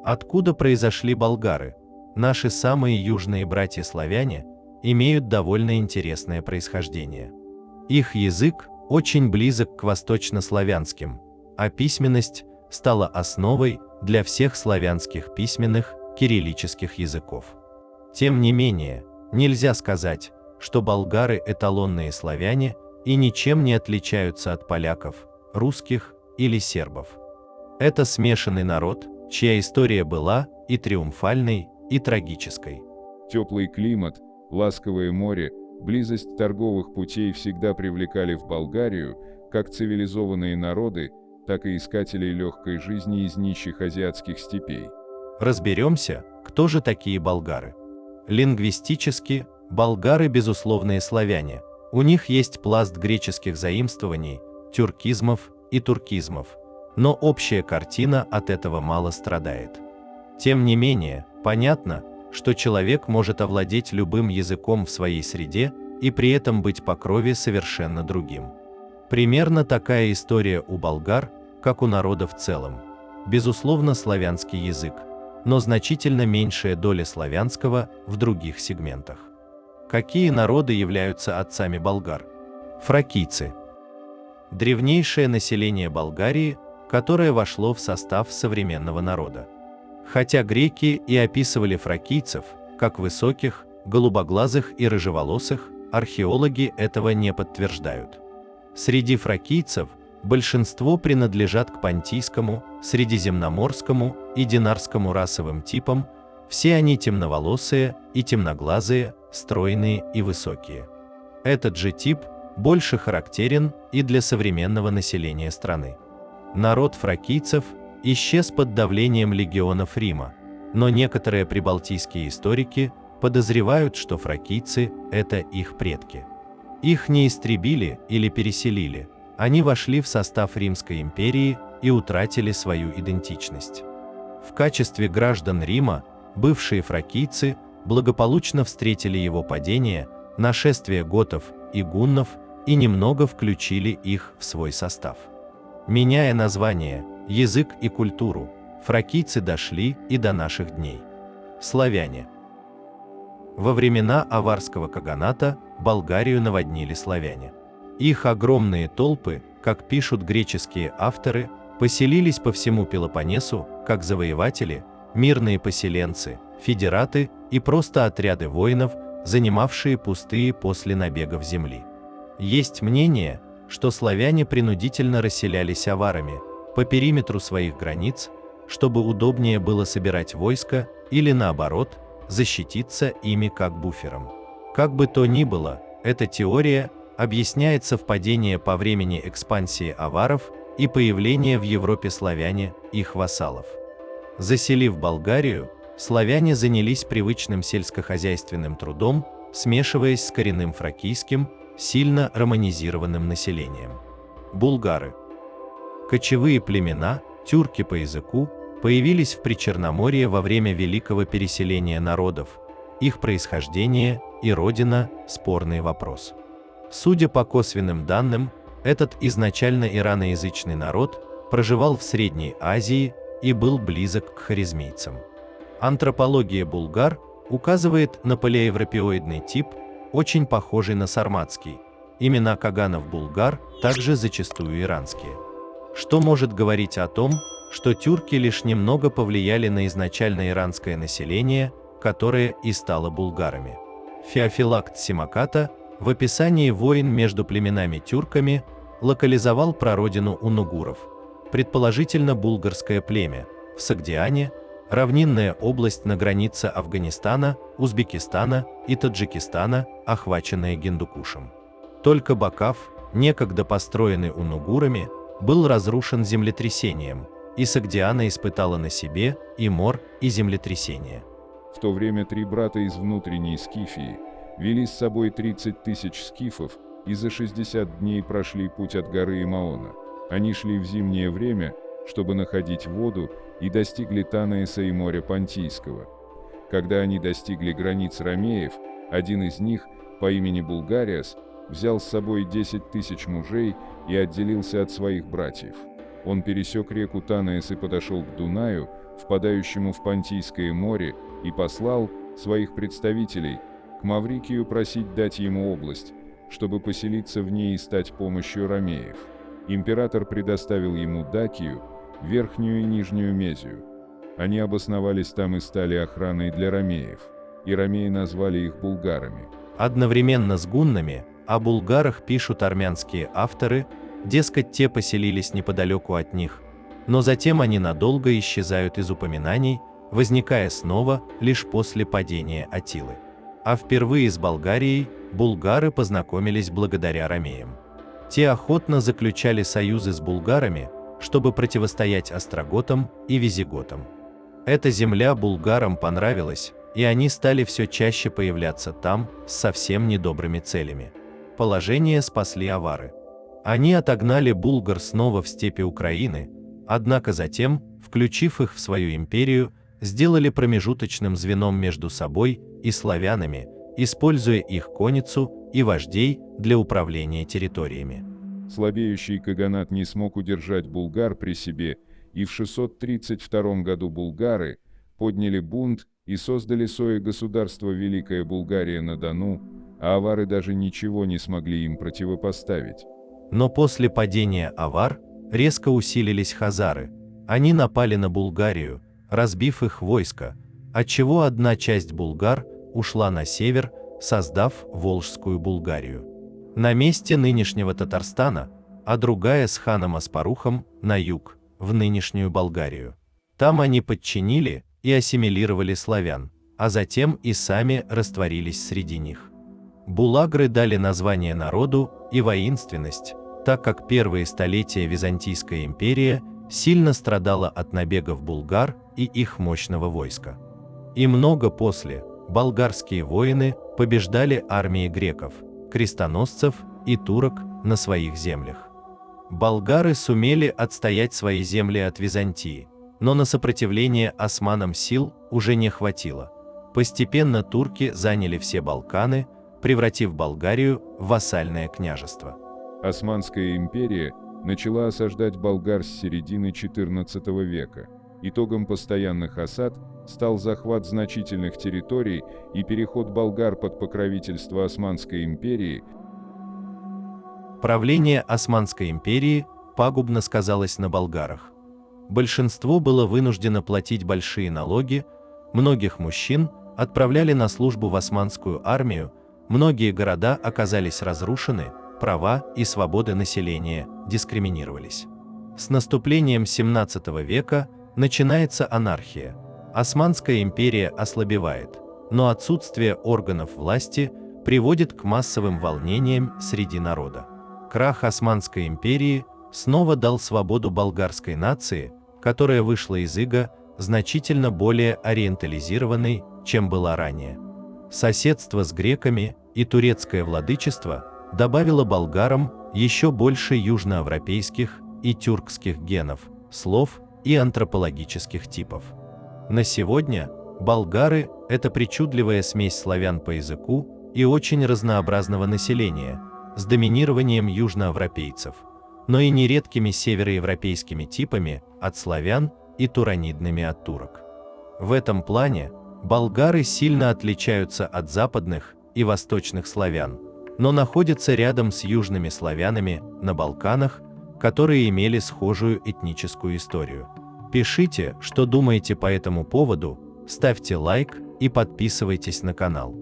Откуда произошли болгары? Наши самые южные братья-славяне имеют довольно интересное происхождение. Их язык очень близок к восточнославянским, а письменность стала основой для всех славянских письменных кириллических языков. Тем не менее, нельзя сказать, что болгары эталонные славяне и ничем не отличаются от поляков, русских или сербов. Это смешанный народ, чья история была и триумфальной, и трагической. Теплый климат, ласковое море, близость торговых путей всегда привлекали в Болгарию как цивилизованные народы, так и искателей легкой жизни из нищих азиатских степей. Разберемся, кто же такие болгары. Лингвистически, болгары – безусловные славяне. У них есть пласт греческих заимствований, тюркизмов и туркизмов, но общая картина от этого мало страдает. Тем не менее, понятно, что человек может овладеть любым языком в своей среде и при этом быть по крови совершенно другим. Примерно такая история у болгар, как у народа в целом. Безусловно, славянский язык, но значительно меньшая доля славянского в других сегментах. Какие народы являются отцами болгар? Фракийцы. Древнейшее население Болгарии, которое вошло в состав современного народа. Хотя греки и описывали фракийцев как высоких, голубоглазых и рыжеволосых, археологи этого не подтверждают. Среди фракийцев большинство принадлежат к понтийскому, средиземноморскому и динарскому расовым типам, все они темноволосые и темноглазые, стройные и высокие. Этот же тип больше характерен и для современного населения страны. Народ фракийцев исчез под давлением легионов Рима, но некоторые прибалтийские историки подозревают, что фракийцы – это их предки. Их не истребили или переселили, они вошли в состав Римской империи и утратили свою идентичность. В качестве граждан Рима бывшие фракийцы благополучно встретили его падение, нашествие готов и гуннов и немного включили их в свой состав. Меняя название, язык и культуру, фракийцы дошли и до наших дней. Славяне. Во времена аварского каганата Болгарию наводнили славяне. Их огромные толпы, как пишут греческие авторы, поселились по всему Пелопоннесу, как завоеватели, мирные поселенцы, федераты и просто отряды воинов, занимавшие пустые после набегов земли. Есть мнение, что славяне принудительно расселялись аварами по периметру своих границ, чтобы удобнее было собирать войско или, наоборот, защититься ими как буфером. Как бы то ни было, эта теория объясняет совпадение по времени экспансии аваров и появления в Европе славяне, их вассалов. Заселив Болгарию, славяне занялись привычным сельскохозяйственным трудом, смешиваясь с коренным фракийским, сильно романизированным населением. Булгары. Кочевые племена, тюрки по языку, появились в Причерноморье во время великого переселения народов. Их происхождение и родина – спорный вопрос. Судя по косвенным данным, этот изначально ираноязычный народ проживал в Средней Азии и был близок к хорезмийцам. Антропология булгар указывает на палеоевропеоидный тип, очень похожий на сарматский. Имена каганов-булгар также зачастую иранские. Что может говорить о том, что тюрки лишь немного повлияли на изначально иранское население, которое и стало булгарами. Феофилакт Симаката в описании войн между племенами тюрками локализовал прародину у нугуров, предположительно булгарское племя, в Согдиане, равнинная область на границе Афганистана, Узбекистана и Таджикистана, охваченная Гиндукушем. Только Бакав, некогда построенный унугурами, был разрушен землетрясением, и Согдиана испытала на себе и мор, и землетрясение. В то время три брата из внутренней Скифии вели с собой 30 тысяч скифов и за 60 дней прошли путь от горы Имаона. Они шли в зимнее время, чтобы находить воду, и достигли Танаиса и моря Понтийского. Когда они достигли границ ромеев, один из них, по имени Булгариас, взял с собой 10 тысяч мужей и отделился от своих братьев. Он пересек реку Танаис и подошел к Дунаю, впадающему в Понтийское море, и послал своих представителей к Маврикию просить дать ему область, чтобы поселиться в ней и стать помощью ромеев. Император предоставил ему Дакию, Верхнюю и Нижнюю Мезию. Они обосновались там и стали охраной для ромеев, и ромеи назвали их булгарами. Одновременно с гуннами о булгарах пишут армянские авторы, дескать, те поселились неподалеку от них, но затем они надолго исчезают из упоминаний, возникая снова лишь после падения Аттилы. А впервые с Болгарией булгары познакомились благодаря ромеям. Те охотно заключали союзы с булгарами, чтобы противостоять остроготам и визиготам. Эта земля булгарам понравилась, и они стали все чаще появляться там с совсем недобрыми целями. Положение спасли авары. Они отогнали булгар снова в степи Украины, однако затем, включив их в свою империю, сделали промежуточным звеном между собой и славянами, используя их конницу и вождей для управления территориями. Слабеющий каганат не смог удержать булгар при себе, и в 632 году булгары подняли бунт и создали свое государство Великая Булгария на Дону, а авары даже ничего не смогли им противопоставить. Но после падения авар резко усилились хазары. Они напали на Булгарию, разбив их войско, отчего одна часть булгар ушла на север, создав Волжскую Булгарию на месте нынешнего Татарстана, а другая с ханом Аспарухом на юг, в нынешнюю Болгарию. Там они подчинили и ассимилировали славян, а затем и сами растворились среди них. Булагры дали название народу и воинственность, так как первые столетия Византийская империя сильно страдала от набегов булгар и их мощного войска. И много после болгарские воины побеждали армии греков, крестоносцев и турок на своих землях. Болгары сумели отстоять свои земли от Византии, но на сопротивление османам сил уже не хватило. Постепенно турки заняли все Балканы, превратив Болгарию в вассальное княжество. Османская империя начала осаждать болгар с середины XIV века. Итогом постоянных осад стал захват значительных территорий и переход болгар под покровительство Османской империи. Правление Османской империи пагубно сказалось на болгарах. Большинство было вынуждено платить большие налоги, многих мужчин отправляли на службу в османскую армию, многие города оказались разрушены, права и свободы населения дискриминировались. С наступлением XVII века начинается анархия. Османская империя ослабевает, но отсутствие органов власти приводит к массовым волнениям среди народа. Крах Османской империи снова дал свободу болгарской нации, которая вышла из ига значительно более ориентализированной, чем была ранее. Соседство с греками и турецкое владычество добавило болгарам еще больше южноевропейских и тюркских генов, слов и антропологических типов. На сегодня болгары – это причудливая смесь славян по языку и очень разнообразного населения, с доминированием южноевропейцев, но и нередкими североевропейскими типами от славян и туранидными от турок. В этом плане болгары сильно отличаются от западных и восточных славян, но находятся рядом с южными славянами на Балканах, которые имели схожую этническую историю. Пишите, что думаете по этому поводу, ставьте лайк и подписывайтесь на канал.